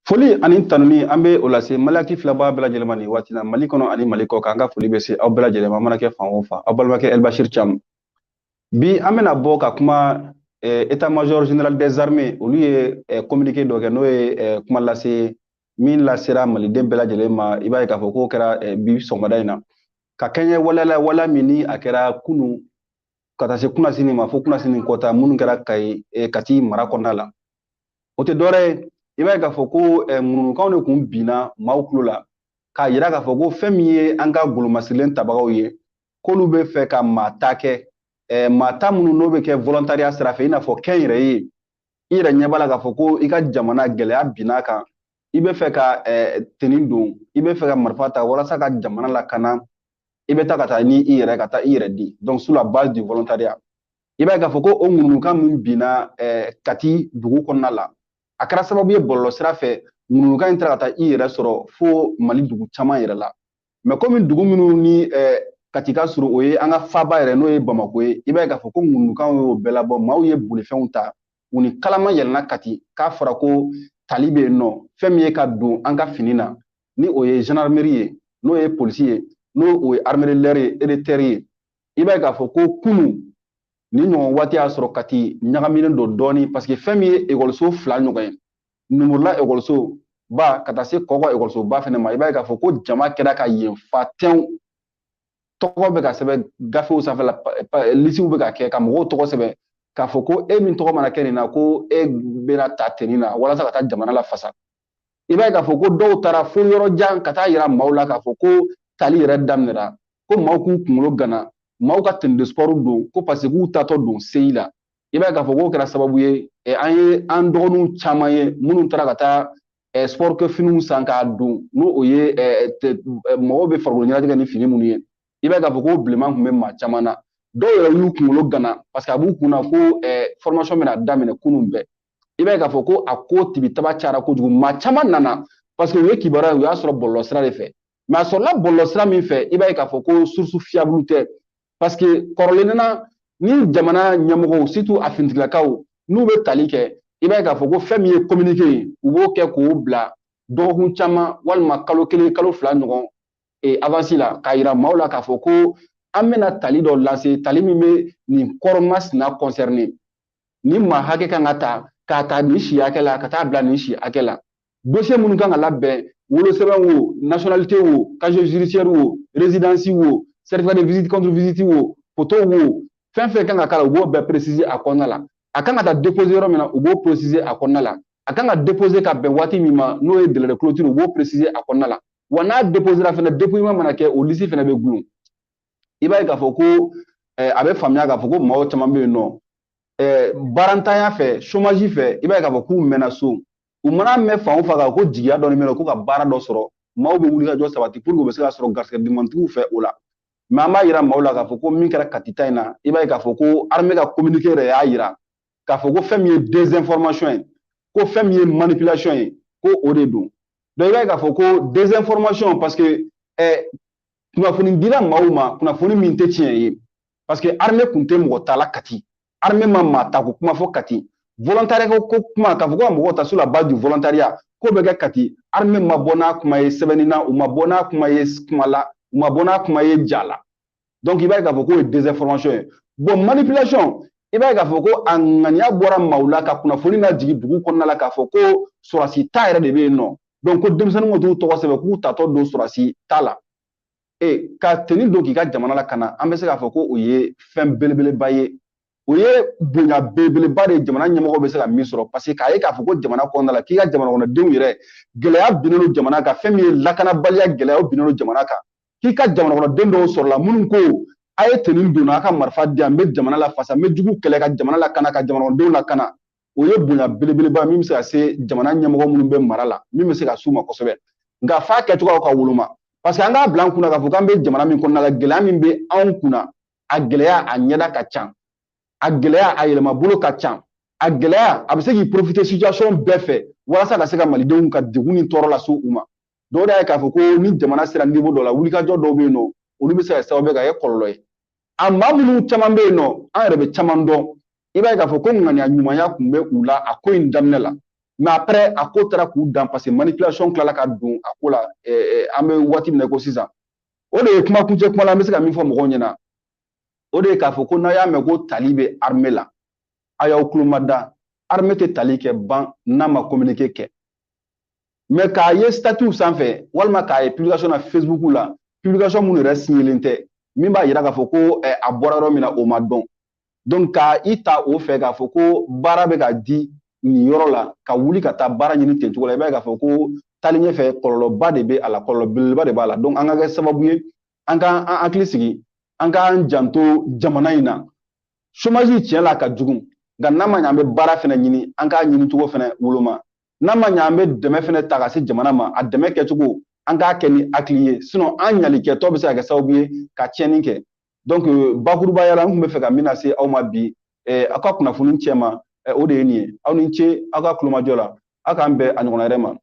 Foli ani tanuni an bɛ o lase Maliyaki filɛbaga bɛɛ lajɛlen ma nin waati in na Mali kɔnɔ ani Mali kɔ kan an ka foli bɛ se aw bɛɛ lajɛlen ma a mana kɛ fan o fan aw balimakɛ Elbashir Cam. Bi an bɛna bɔ ka kuma état major général des armées olu ye communiqué dɔ kɛ n'o ye kuma lase min lasera maliden bɛɛ lajɛlen ma i b'a ye k'a fɔ k'o kɛra bi sɔgɔmada in na ka kɛɲɛ waleya waleya min ni a kɛra kunun ka taa se kunasini ma fo kunasini kɔta minnu kɛra Kati mara kɔnɔna la o tɛ dɔwɛrɛ ye i b'a ye k'a fɔ ko ŋununukanw de kun binna maaw tulo la k'a yira k'a fɔ ko fɛn min ye an ka golomasirilen tabagaw ye k'olu bɛ fɛ ka maa ta kɛ maa ta minnu n'o bɛ kɛ volontariat sira fɛ i n'a fɔ kɛnyɛrɛ ye i yɛrɛ ɲɛ b'a la k'a fɔ ko i ka jamana gɛlɛya binn'a kan i bɛ fɛ ka teni don i bɛ fɛ ka marifa ta walasa ka jamana lakana i bɛ taa ka taa ni i yɛrɛ ka taa i yɛrɛ di donc sur la base du volontariat i b'a ye k'a fɔ ko o ŋununukan min binna Kati dugu kɔnɔna la a kɛra sababu ye bɔlɔlɔ sira fɛ ŋununukan in taara ka taa i yɛrɛ sɔrɔ fo Mali dugu caman yɛrɛ la mais komi dugu minnu ni Kati ka surun o ye an ka faaba yɛrɛ n'o ye Bamako ye i b'a ye k'a fɔ ko ŋununukan y'o bɛɛ labɔ maaw ye bolifɛnw ta u ni kalama yɛlɛnna Kati k'a fɔra ko tali bɛ yen nɔ fɛn min ye ka don an ka fini na ni o ye gendarmerie ye n'o ye polisi ye n'o o ye armée de l'air ye EDTR ye i b'a ye k'a fɔ ko kunun ni ɲɔgɔn waati y'a sɔrɔ Kati ɲagaminen don dɔɔni parce que fɛn min ye ekɔliso fila ɲɔgɔn ye Numurula ekɔliso ba ka taa se Kɔgɔ ekɔliso ba fɛnɛ ma i b'a ye k'a fɔ ko jama kɛra ka yen fa tɛnw tɔgɔ bɛ ka sɛbɛn gafew sanfɛla lisiw bɛ ka kɛ ka mɔgɔw tɔgɔ sɛbɛn k'a fɔ ko e min tɔgɔ mana kɛ nin na ko e bɛna ta tenni na walasa ka taa jamana lafasa i b'a ye k'a fɔ ko dɔw taara fo yɔrɔ jan ka taa yira maaw la k'a fɔ ko tali yɛrɛ daminɛra ko maaw k'u kunkolo gana maaw ka tenue de sport don ko parce que k'u tatɔ don CI la i b'a ye k'a fɔ k'o kɛra sababu ye an ye an dɔgɔninw caman ye minnu taara ka taa sport kɛ finiw san k'a don n'o o ye mɔgɔw bɛ farikolo ɲɛnajɛ kɛ ni fini minnu ye i b'a ye k'a fɔ ko bilenman tun bɛ maa caman na dɔw yɛrɛ y'u kunkolo gana parce que a b'u kunna ko formation bɛna daminɛ kunun bɛɛ i b'a ye k'a fɔ ko a ko tibitaba cayara kojugu maa caman nana parce que u ye kibaruya u y'a sɔrɔ bɔlɔlɔ sira de fɛ mais a sɔrɔla bɔlɔlɔ sira min fɛ i b'a ye k'a fɔ ko source fiable tɛ parce que kɔrɔlen na ni jamana ɲɛmɔgɔw surtout a finitigilakaw n'u bɛ tali kɛ i b'a ye k'a fɔ ko fɛn min ye communiqué ye u b'o kɛ k'o bila dɔgɔkun caman walima kalo kelen kalo fila ɲɔgɔn avance la k'a yira maaw la k'a fɔ ko an bɛna tali dɔ lance tali min bɛ nin kɔrɔmasina concerné ni maa hakɛ kan ka ta k'a ta nin si hakɛ la ka taa bila nin si hakɛ la dossier minnu kan ka labɛn wolosɛbɛn wo nationalité wo casier judiciaire wo résidence wo certificat de visite contre visite wo photo wo fɛn fɛn kan ka k'a la u b'o bɛɛ préciser a kɔnɔna la a kan ka taa déposer yɔrɔ min na u b'o préciser a kɔnɔna la a kan ka déposer ka bɛn waati min ma n'o ye délai de clôture u b'o préciser a kɔnɔna la wa n'a déposera fɛnɛ dépouillement mana kɛ o liste fɛnɛ bɛ gulon i b'a ye k'a fɔ ko a bɛ faamuya k'a fɔ ko maaw caman bɛ yen nɔ barantanya fɛ chômage fɛ i b'a ye k'a fɔ k'u mɛnna so u mana mɛn fan o fan kan ko jigiya dɔɔni bɛ yen nɔ ko ka baara dɔ sɔrɔ maaw bɛ wulikajɔ sabati pour que u bɛ se ka sɔrɔ garisɛgɛ dimantigi fɛ o la mais an b'a yira maaw la k'a fɔ ko min kɛra Kati ta in na i b'a ye k'a fɔ ko armée ka communiqué yɛrɛ y'a yira k'a fɔ ko fɛn min ye désinformation ye ko fɛn min ye manipulation ye ko o de don donc i b'a ye k'a fɔ ko désinformation parce que kunnafoni dira maaw ma kunnafoni min tɛ tiɲɛ ye parce que armée kun tɛ mɔgɔ ta la Kati armée ma maa ta ko kuma fɔ Kati volontariat ko kuma k'a fɔ ko ka mɔgɔw ta sur la base du volontariat k'o bɛ kɛ Kati armée ma bɔ n'a kuma ye sɛbɛnni na u ma bɔ n'a kuma ye kuma la u ma bɔ n'a kuma ye ja la donc i b'a ye k'a fɔ k'o ye désinformation ye bon manipulation i b'a ye k'a fɔ ko a ŋaniya bɔra maaw la ka kunnafoni lajigin dugu kɔnɔna la k'a fɔ ko sɔrɔdasi ta yɛrɛ de bɛ yen nɔ donc ko denmisɛnninw ka t'u tɔgɔ sɛbɛn k'u tatɔ don sɔrɔdasi ta la ka tenue don k'i ka jamana lakana an bɛ se k'a fɔ ko o ye fɛn belebeleba ye o ye bonya belebeleba de ye jamana ɲɛmɔgɔ bɛ se ka min sɔrɔ parce que k'a ye k'a fɔ ko jamana kɔnɔna la k'i ka jamana kɔnɔdenw yɛrɛ gɛlɛya binnen don jamana kan fɛn min ye lakanabaliya gɛlɛyaw binnen don jamana kan k'i ka jamana kɔnɔden dɔw sɔrɔla minnu ko a ye tenue don a ka marifa di yan n bɛ jamana lafasa n bɛ jugu kɛlɛ ka jamana lakana ka jamana kɔnɔdenw lakana o ye bonya belebeleba min bɛ se ka se jamana ɲɛmɔgɔ minnu bɛ mara la min bɛ se ka s'u ma kosɛbɛ nka f'a kɛcogoyaw ka woloma parce que an k'a bila an kunna k'a fɔ k'an bɛ jamana min kɔnɔna la gɛlɛya min bɛ anw kunna a gɛlɛya a ɲɛda ka ca a gɛlɛya a yɛlɛmabolo ka ca a gɛlɛya a bɛ se k'i profiter situation bɛɛ fɛ walasa ka se ka malidenw ka degun ni tɔɔrɔ lase u ma donc o de y'a ye k'a fɔ ko ni jamana sera niveau dɔ la wulikajɔ dɔw bɛ yen nɔ olu bɛ se ka kɛ sababu ye ka kɛ kɔlɔlɔ ye a maa minnu caman bɛ yen nɔ an yɛrɛ bɛ caman dɔn i b'a ye k'a fɔ ko ŋaniya ɲumanya tun bɛ u la a ko in daminɛ la mais après a ko taara k'u dan parce que manipulation tilala ka don a ko la an bɛ waati min na ko sisan o de ye kuma kuncɛ kuma la an bɛ se ka min fɔ mɔgɔw ɲɛna o de ye k'a fɔ ko n'a y'a mɛn ko tali bɛ armée la a y'aw tulo ma da armée tɛ tali kɛ ban n'a ma communiqué kɛ mais k'a ye statut sanfɛ walima k'a ye publication na Facebook la publication minnu yɛrɛ signelen tɛ min b'a yira k'a fɔ ko a bɔra yɔrɔ min na o ma dɔn donc ka i ta o fɛ k'a fɔ ko baara bɛ ka di nin yɔrɔ la ka wuli ka taa baara ɲini ten cogo la i b'a ye k'a fɔ ko taali ɲɛfɛ kɔlɔlɔba de bɛ a la kɔlɔlɔ belebeleba de b'a la donc an ka kɛ sababu ye an k'an hakili sigi an k'an janto jamana in na chômage tiɲɛ la ka jugu nka n'a ma ɲɛ an bɛ baara fana ɲini an k'a ɲini cogo fana woloma n'a ma ɲɛ an bɛ dɛmɛ fana ta ka se jamana ma a dɛmɛ kɛcogo an k'a kɛ ni hakili ye sinon an ɲalikɛtɔ bɛ se ka kɛ sababu ye ka tiɲɛni kɛ donc bakurubaya la n tun bɛ fɛ ka min lase aw ma bi aw ka kunnafoni cɛma o de ye nin ye aw ni ce aw ka kulomajɔ la aw k'an bɛn a ɲɔgɔnna wɛrɛ ma